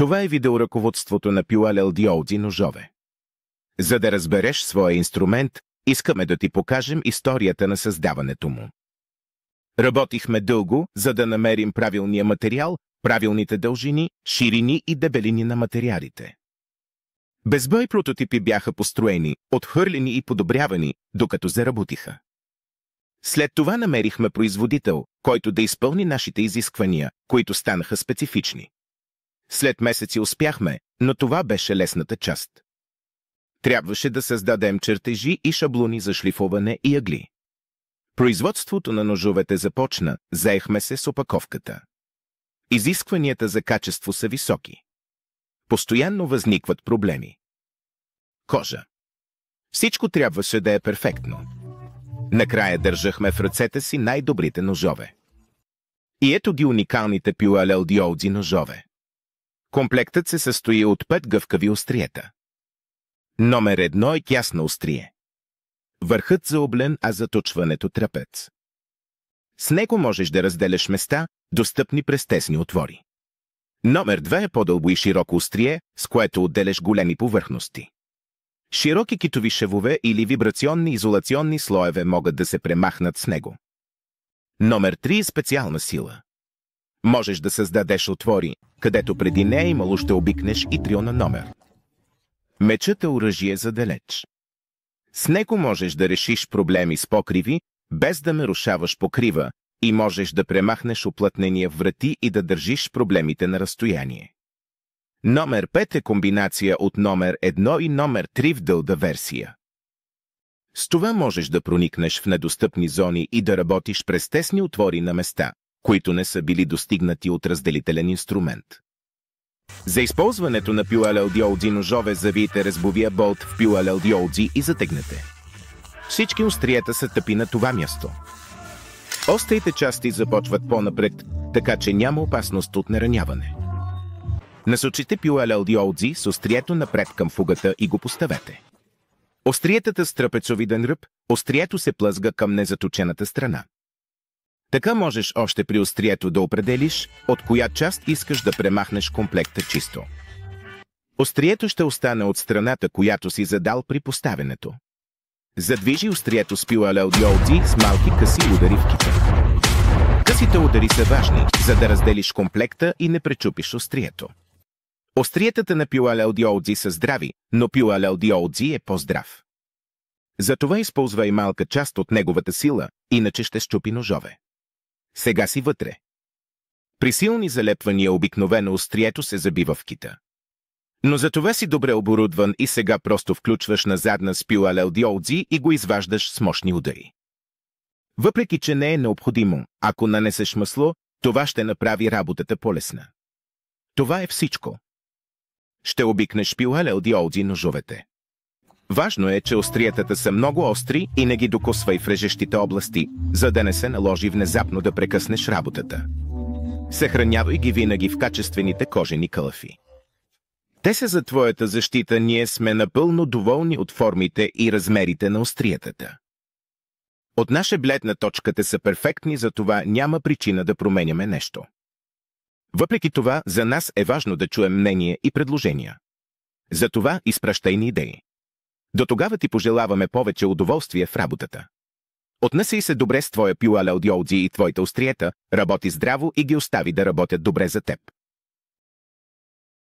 Това е видеоръководството на PureLDOD ножове. За да разбереш своя инструмент, искаме да ти покажем историята на създаването му. Работихме дълго, за да намерим правилния материал, правилните дължини, ширини и дебелини на материалите. Безброй прототипи бяха построени, отхвърлени и подобрявани, докато заработиха. След това намерихме производител, който да изпълни нашите изисквания, които станаха специфични. След месеци успяхме, но това беше лесната част. Трябваше да създадем чертежи и шаблони за шлифоване и ъгли. Производството на ножовете започна, заехме се с опаковката. Изискванията за качество са високи. Постоянно възникват проблеми. Кожа. Всичко трябваше да е перфектно. Накрая държахме в ръцете си най-добрите ножове. И ето ги уникалните PureLDOD ножове. Комплектът се състои от 5 гъвкави остриета. Номер 1 е тясно острие. Върхът заоблен, а заточването трапец. С него можеш да разделяш места, достъпни през тесни отвори. Номер 2 е по-дълго и широко острие, с което отделяш големи повърхности. Широки китови шевове или вибрационни изолационни слоеве могат да се премахнат с него. Номер 3 е специална сила. Можеш да създадеш отвори, където преди не е имало, ще обикнеш и триона номер. Мечът е оръжие за далеч. С него можеш да решиш проблеми с покриви, без да нарушаваш покрива, и можеш да премахнеш уплътнения врати и да държиш проблемите на разстояние. Номер 5 е комбинация от номер 1 и номер 3 в дълга версия. С това можеш да проникнеш в недостъпни зони и да работиш през тесни отвори на места, които не са били достигнати от разделителен инструмент. За използването на PureLDOD ножове завийте резбовия болт в PureLDOD и затегнете. Всички остриета са тъпи на това място. Острите части започват по-напред, така че няма опасност от нараняване. Насочите PureLDOD с острието напред към фугата и го поставете. Остриетата с трапецовиден ръб, острието се плъзга към незаточената страна. Така можеш още при острието да определиш, от коя част искаш да премахнеш комплекта чисто. Острието ще остане от страната, която си задал при поставянето. Задвижи острието с PureLDOD с малки къси удари в кита. Късите удари са важни, за да разделиш комплекта и не пречупиш острието. Остриетата на PureLDOD са здрави, но PureLDOD е по-здрав. Затова използвай малка част от неговата сила, иначе ще счупи ножове. Сега си вътре. При силни залепвания обикновено острието се забива в кита. Но за това си добре оборудван и сега просто включваш на задна с PureLDOD и го изваждаш с мощни удари. Въпреки че не е необходимо, ако нанесеш масло, това ще направи работата по-лесна. Това е всичко. Ще обикнеш PureLDOD ножовете. Важно е, че остриетата са много остри и не ги докосвай в режещите области, за да не се наложи внезапно да прекъснеш работата. Съхранявай ги винаги в качествените кожени калъфи. Те са за твоята защита, ние сме напълно доволни от формите и размерите на остриетата. От наша гледна точка те са перфектни, за това няма причина да променяме нещо. Въпреки това, за нас е важно да чуем мнение и предложения. Затова изпращай ни идеи. До тогава ти пожелаваме повече удоволствие в работата. Отнасяй се добре с твоя PureLDOD и твоите остриета, работи здраво и ги остави да работят добре за теб.